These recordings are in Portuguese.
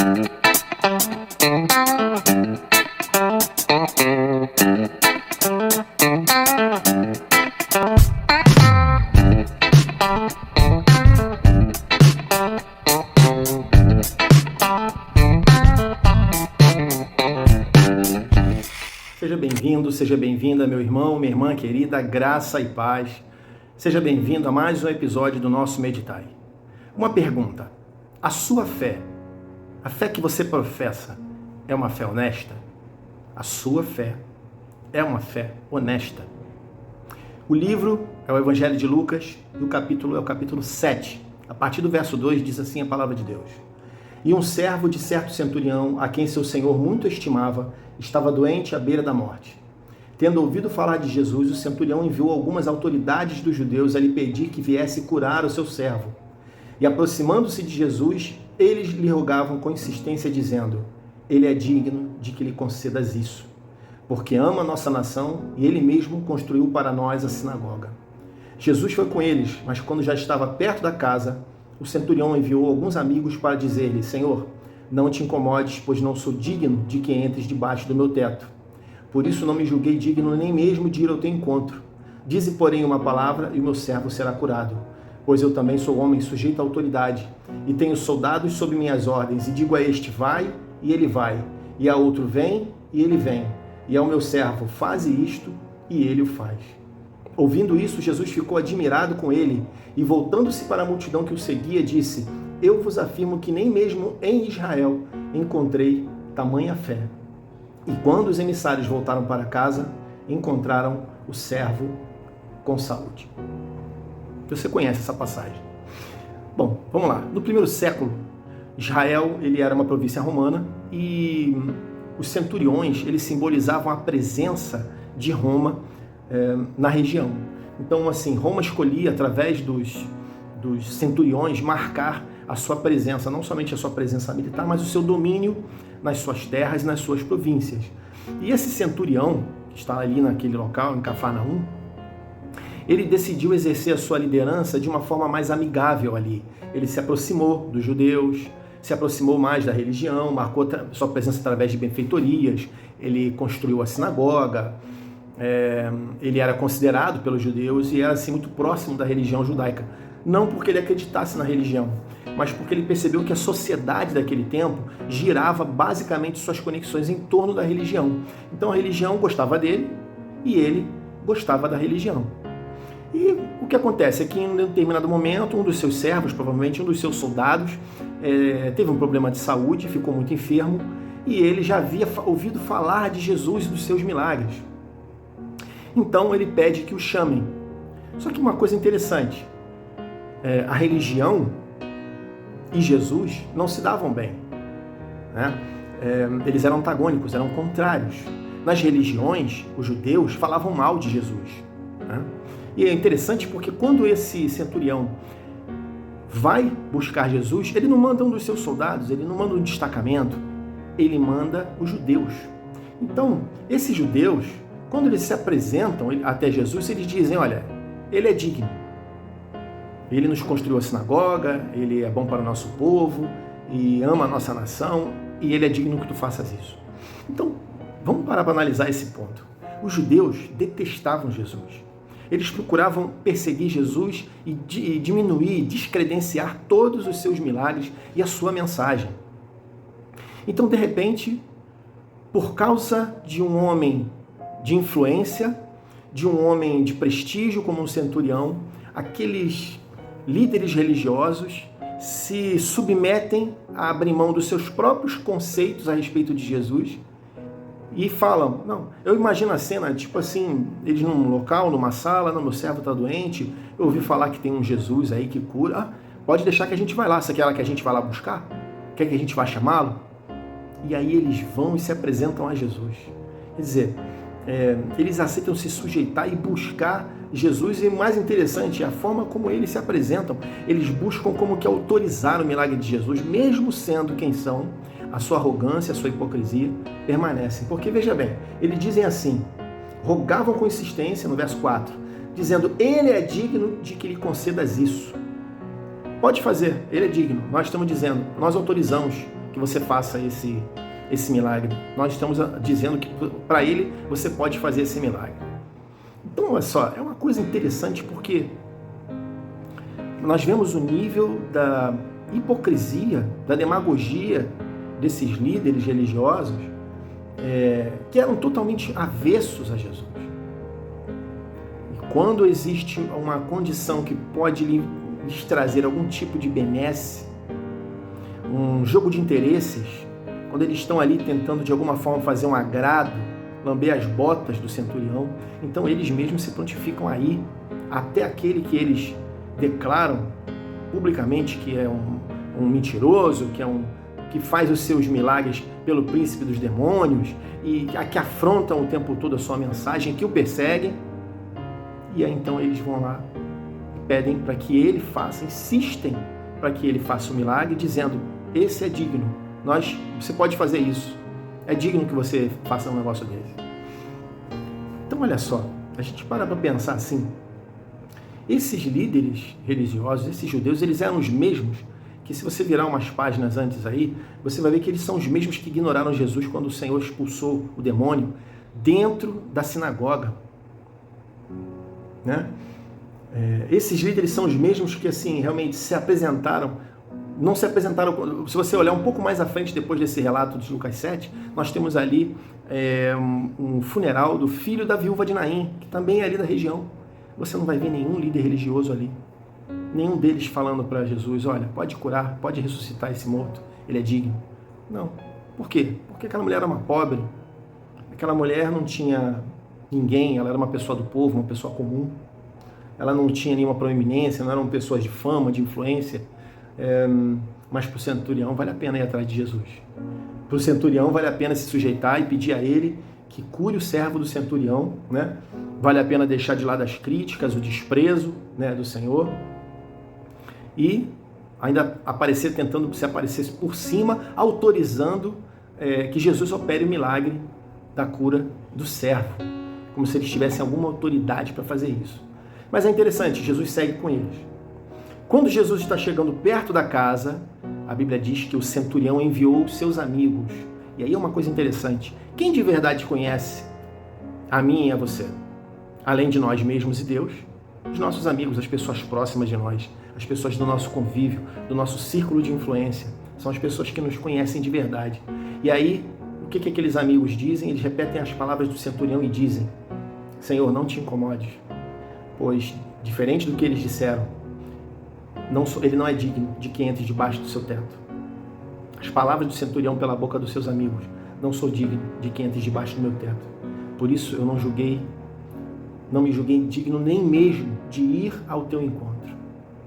Seja bem-vindo, seja bem-vinda, meu irmão, minha irmã querida, graça e paz. Seja bem-vindo a mais um episódio do nosso Meditai. Uma pergunta: a sua fé, a fé que você professa, é uma fé honesta? A sua fé é uma fé honesta? O livro é o Evangelho de Lucas e o capítulo é o capítulo 7. A partir do verso 2 diz assim a palavra de Deus: E um servo de certo centurião, a quem seu senhor muito estimava, estava doente à beira da morte. Tendo ouvido falar de Jesus, o centurião enviou algumas autoridades dos judeus a lhe pedir que viesse curar o seu servo. E aproximando-se de Jesus, eles lhe rogavam com insistência, dizendo: Ele é digno de que lhe concedas isso, porque ama a nossa nação e ele mesmo construiu para nós a sinagoga. Jesus foi com eles, mas quando já estava perto da casa, o centurião enviou alguns amigos para dizer-lhe: Senhor, não te incomodes, pois não sou digno de que entres debaixo do meu teto. Por isso não me julguei digno nem mesmo de ir ao teu encontro. Dize, porém, uma palavra e o meu servo será curado. Pois eu também sou homem sujeito à autoridade, e tenho soldados sob minhas ordens, e digo a este: vai, e ele vai, e a outro: vem, e ele vem, e ao meu servo: faze isto, e ele o faz. Ouvindo isso, Jesus ficou admirado com ele, e voltando-se para a multidão que o seguia, disse: Eu vos afirmo que nem mesmo em Israel encontrei tamanha fé. E quando os emissários voltaram para casa, encontraram o servo com saúde. Você conhece essa passagem? Bom, vamos lá. No primeiro século, Israel ele era uma província romana e os centuriões eles simbolizavam a presença de Roma na região. Então, assim, Roma escolhia, através dos centuriões, marcar a sua presença, não somente a sua presença militar, mas o seu domínio nas suas terras e nas suas províncias. E esse centurião, que está ali naquele local, em Cafarnaum, ele decidiu exercer a sua liderança de uma forma mais amigável ali. Ele se aproximou dos judeus, se aproximou mais da religião, marcou sua presença através de benfeitorias, ele construiu a sinagoga, ele era considerado pelos judeus e era assim muito próximo da religião judaica. Não porque ele acreditasse na religião, mas porque ele percebeu que a sociedade daquele tempo girava basicamente suas conexões em torno da religião. Então a religião gostava dele e ele gostava da religião. E o que acontece é que em um determinado momento, um dos seus servos, provavelmente um dos seus soldados, teve um problema de saúde, ficou muito enfermo, e ele já havia ouvido falar de Jesus e dos seus milagres. Então ele pede que o chamem. Só que uma coisa interessante, a religião e Jesus não se davam bem, né? Eles eram antagônicos, eram contrários. Nas religiões, os judeus falavam mal de Jesus, né? E é interessante porque quando esse centurião vai buscar Jesus, ele não manda um dos seus soldados, ele não manda um destacamento, ele manda os judeus. Então, esses judeus, quando eles se apresentam até Jesus, eles dizem: olha, ele é digno. Ele nos construiu a sinagoga, ele é bom para o nosso povo, e ama a nossa nação, e ele é digno que tu faças isso. Então, vamos parar para analisar esse ponto. Os judeus detestavam Jesus. Eles procuravam perseguir Jesus e diminuir, descredenciar todos os seus milagres e a sua mensagem. Então, de repente, por causa de um homem de influência, de um homem de prestígio como um centurião, aqueles líderes religiosos se submetem a abrir mão dos seus próprios conceitos a respeito de Jesus e falam: não, eu imagino a cena, tipo assim, eles num local, numa sala: não, meu servo está doente, eu ouvi falar que tem um Jesus aí que cura, pode deixar que a gente vai lá, você quer que a gente vá lá buscar? Quer que a gente vá chamá-lo? E aí eles vão e se apresentam a Jesus. Quer dizer, eles aceitam se sujeitar e buscar Jesus, e o mais interessante é a forma como eles se apresentam. Eles buscam como que autorizar o milagre de Jesus, mesmo sendo quem são. A sua arrogância, a sua hipocrisia permanecem. Porque, veja bem, eles dizem assim, rogavam com insistência, no verso 4, dizendo: ele é digno de que lhe concedas isso. Pode fazer, ele é digno. Nós estamos dizendo, nós autorizamos, que você faça esse milagre. Nós estamos dizendo que para ele você pode fazer esse milagre. Então, olha só, é uma coisa interessante porque nós vemos o nível da hipocrisia, da demagogia desses líderes religiosos que eram totalmente avessos a Jesus. E quando existe uma condição que pode lhes trazer algum tipo de benesse, um jogo de interesses, quando eles estão ali tentando de alguma forma fazer um agrado, lamber as botas do centurião, então eles mesmos se prontificam aí, até aquele que eles declaram publicamente que é um mentiroso, que faz os seus milagres pelo príncipe dos demônios e que afrontam o tempo todo a sua mensagem, que o perseguem, e aí então eles vão lá e pedem para que ele faça, insistem para que ele faça o milagre, dizendo: esse é digno, você pode fazer isso, é digno que você faça um negócio desse. Então olha só, a gente para pensar assim, esses líderes religiosos, esses judeus, eles eram os mesmos que, se você virar umas páginas antes aí, você vai ver que eles são os mesmos que ignoraram Jesus quando o Senhor expulsou o demônio dentro da sinagoga, né? Esses líderes são os mesmos que, assim, realmente não se apresentaram. Se você olhar um pouco mais à frente, depois desse relato de Lucas 7, nós temos ali um funeral do filho da viúva de Naim, que também é ali da região. Você não vai ver nenhum líder religioso ali, nenhum deles falando para Jesus: olha, pode curar, pode ressuscitar esse morto, ele é digno. Não. Por quê? Porque aquela mulher era uma pobre, aquela mulher não tinha ninguém, ela era uma pessoa do povo, uma pessoa comum, ela não tinha nenhuma proeminência, não eram pessoas de fama, de influência, mas para o centurião vale a pena ir atrás de Jesus. Para o centurião vale a pena se sujeitar e pedir a ele que cure o servo do centurião, né? Vale a pena deixar de lado as críticas, o desprezo, né, do Senhor, e ainda tentando se aparecer por cima, autorizando que Jesus opere o milagre da cura do servo, como se eles tivessem alguma autoridade para fazer isso. Mas é interessante, Jesus segue com eles. Quando Jesus está chegando perto da casa, a Bíblia diz que o centurião enviou os seus amigos. E aí é uma coisa interessante. Quem de verdade conhece a mim e a você? Além de nós mesmos e Deus, os nossos amigos, as pessoas próximas de nós, as pessoas do nosso convívio, do nosso círculo de influência, são as pessoas que nos conhecem de verdade. E aí, o que aqueles amigos dizem? Eles repetem as palavras do centurião e dizem: Senhor, não te incomodes, pois, diferente do que eles disseram, ele não é digno de que entre debaixo do seu teto. As palavras do centurião pela boca dos seus amigos: não sou digno de que entre debaixo do meu teto. Por isso eu não me julguei digno nem mesmo de ir ao teu encontro.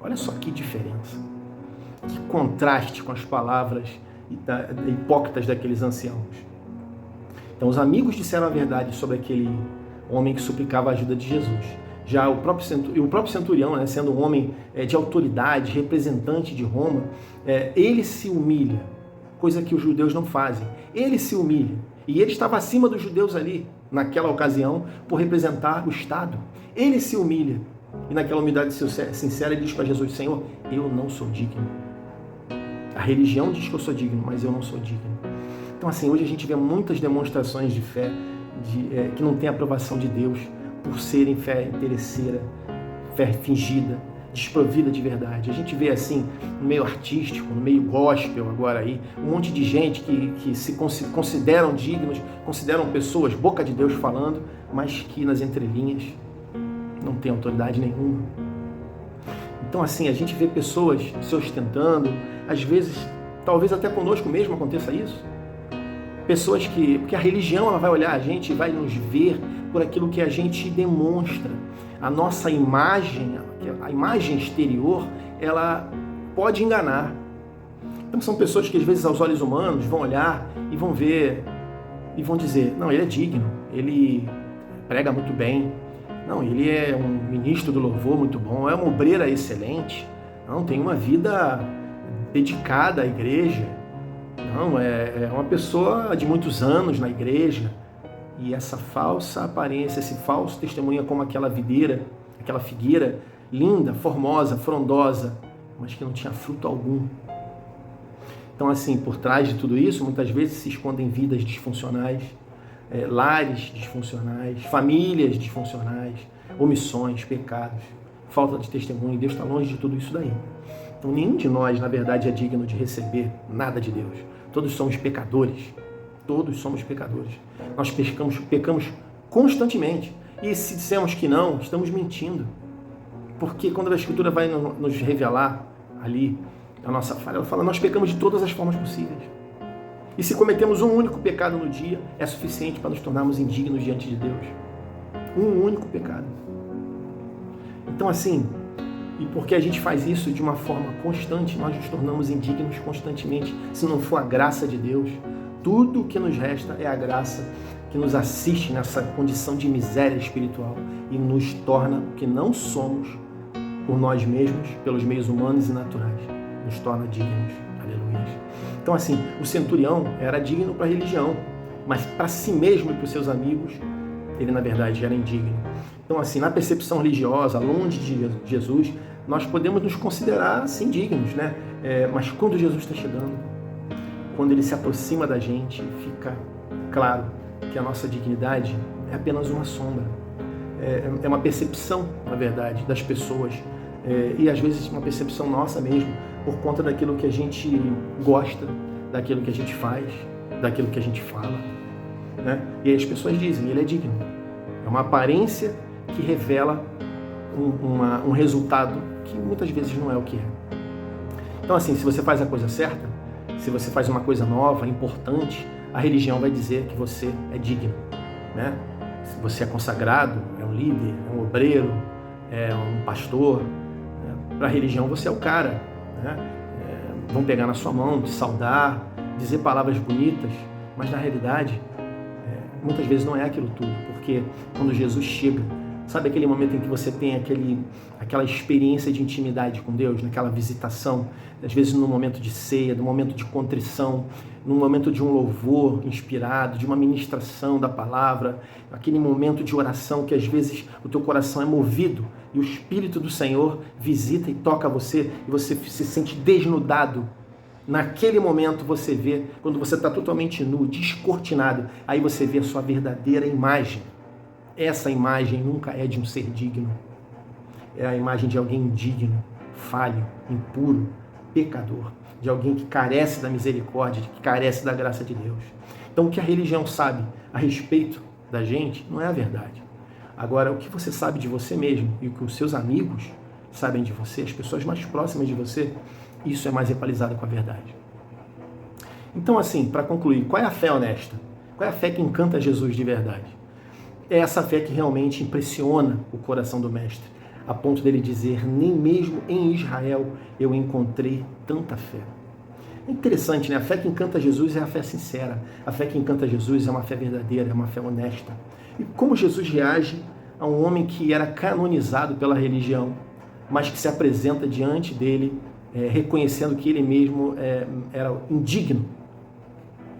Olha só que diferença, que contraste com as palavras hipócritas daqueles anciãos. Então os amigos disseram a verdade sobre aquele homem que suplicava a ajuda de Jesus. Já o próprio centurião, né, sendo um homem de autoridade, representante de Roma, ele se humilha, coisa que os judeus não fazem. Ele se humilha, e ele estava acima dos judeus ali, naquela ocasião, por representar o Estado. Ele se humilha, e naquela humildade sincera ele diz para Jesus: Senhor, eu não sou digno. A religião diz que eu sou digno, mas eu não sou digno. Então, assim, hoje a gente vê muitas demonstrações de fé que não tem aprovação de Deus, por serem fé interesseira, fé fingida, desprovida de verdade. A gente vê assim, no meio artístico, no meio gospel agora aí, um monte de gente que se consideram dignos, consideram pessoas, boca de Deus falando, mas que nas entrelinhas não tem autoridade nenhuma. Então, assim, a gente vê pessoas se ostentando, às vezes, talvez até conosco mesmo aconteça isso. Pessoas porque a religião ela vai olhar a gente e vai nos ver por aquilo que a gente demonstra. A nossa imagem, a imagem exterior, ela pode enganar. Então são pessoas que às vezes aos olhos humanos vão olhar e vão ver e vão dizer: não, ele é digno, ele prega muito bem, não, ele é um ministro do louvor muito bom, é uma obreira excelente, não, tem uma vida dedicada à igreja, não, é uma pessoa de muitos anos na igreja. E essa falsa aparência, esse falso testemunho é como aquela figueira linda, formosa, frondosa, mas que não tinha fruto algum. Então, assim, por trás de tudo isso, muitas vezes se escondem vidas disfuncionais, lares disfuncionais, famílias disfuncionais, omissões, pecados, falta de testemunho. Deus está longe de tudo isso daí. Então, nenhum de nós, na verdade, é digno de receber nada de Deus. Todos somos pecadores. Todos somos pecadores. Nós pecamos constantemente. E se dissermos que não, estamos mentindo. Porque quando a Escritura vai nos revelar ali a nossa falha, ela fala, nós pecamos de todas as formas possíveis. E se cometemos um único pecado no dia, é suficiente para nos tornarmos indignos diante de Deus. Um único pecado. Então, assim, e porque a gente faz isso de uma forma constante, nós nos tornamos indignos constantemente, se não for a graça de Deus. Tudo o que nos resta é a graça que nos assiste nessa condição de miséria espiritual e nos torna o que não somos por nós mesmos, pelos meios humanos e naturais. Nos torna dignos. Aleluia. Então, assim, o centurião era digno para a religião, mas para si mesmo e para os seus amigos, ele, na verdade, era indigno. Então, assim, na percepção religiosa, longe de Jesus, nós podemos nos considerar, assim, dignos, né? Mas quando Jesus está chegando, quando ele se aproxima da gente, fica claro que a nossa dignidade é apenas uma sombra. É uma percepção, na verdade, das pessoas. E às vezes uma percepção nossa mesmo, por conta daquilo que a gente gosta, daquilo que a gente faz, daquilo que a gente fala, né? E aí as pessoas dizem, ele é digno. É uma aparência que revela um resultado que muitas vezes não é o que é. Então, assim, se você faz a coisa certa, se você faz uma coisa nova, importante, a religião vai dizer que você é digno, né? Se você é consagrado, é um líder, é um obreiro, é um pastor, para a religião você é o cara, né? Vão pegar na sua mão, te saudar, dizer palavras bonitas, mas na realidade, muitas vezes não é aquilo tudo, porque quando Jesus chega, sabe aquele momento em que você tem aquela experiência de intimidade com Deus, naquela visitação, às vezes no momento de ceia, no momento de contrição, no momento de um louvor inspirado, de uma ministração da palavra, aquele momento de oração que às vezes o teu coração é movido e o Espírito do Senhor visita e toca você e você se sente desnudado. Naquele momento você vê, quando você está totalmente nu, descortinado, aí você vê a sua verdadeira imagem. Essa imagem nunca é de um ser digno. É a imagem de alguém indigno, falho, impuro, pecador. De alguém que carece da misericórdia, que carece da graça de Deus. Então o que a religião sabe a respeito da gente não é a verdade. Agora, o que você sabe de você mesmo e o que os seus amigos sabem de você, as pessoas mais próximas de você, isso é mais equalizado com a verdade. Então, assim, para concluir, qual é a fé honesta? Qual é a fé que encanta Jesus de verdade? É essa fé que realmente impressiona o coração do Mestre, a ponto dele dizer, nem mesmo em Israel eu encontrei tanta fé. É interessante, né? A fé que encanta Jesus é a fé sincera. A fé que encanta Jesus é uma fé verdadeira, é uma fé honesta. E como Jesus reage a um homem que era canonizado pela religião, mas que se apresenta diante dele, reconhecendo que ele mesmo era indigno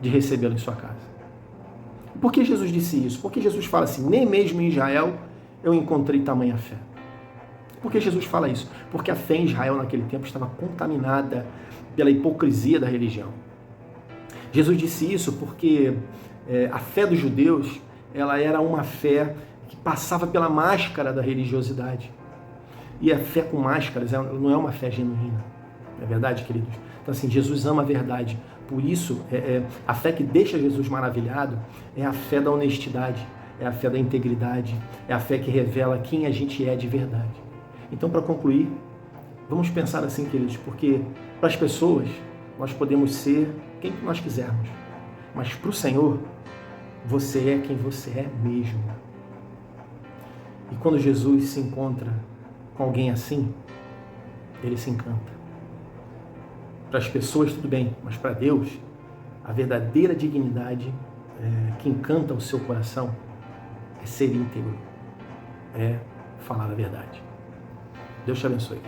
de recebê-lo em sua casa. Por que Jesus disse isso? Porque Jesus fala assim, nem mesmo em Israel eu encontrei tamanha fé. Por que Jesus fala isso? Porque a fé em Israel naquele tempo estava contaminada pela hipocrisia da religião. Jesus disse isso porque a fé dos judeus ela era uma fé que passava pela máscara da religiosidade. E a fé com máscaras não é uma fé genuína. Não é verdade, queridos? Então, assim, Jesus ama a verdade. Por isso, a fé que deixa Jesus maravilhado é a fé da honestidade, é a fé da integridade, é a fé que revela quem a gente é de verdade. Então, para concluir, vamos pensar assim, queridos, porque para as pessoas nós podemos ser quem nós quisermos, mas para o Senhor, você é quem você é mesmo. E quando Jesus se encontra com alguém assim, ele se encanta. Para as pessoas tudo bem, mas para Deus, a verdadeira dignidade que encanta o seu coração é ser íntegro, é falar a verdade. Deus te abençoe.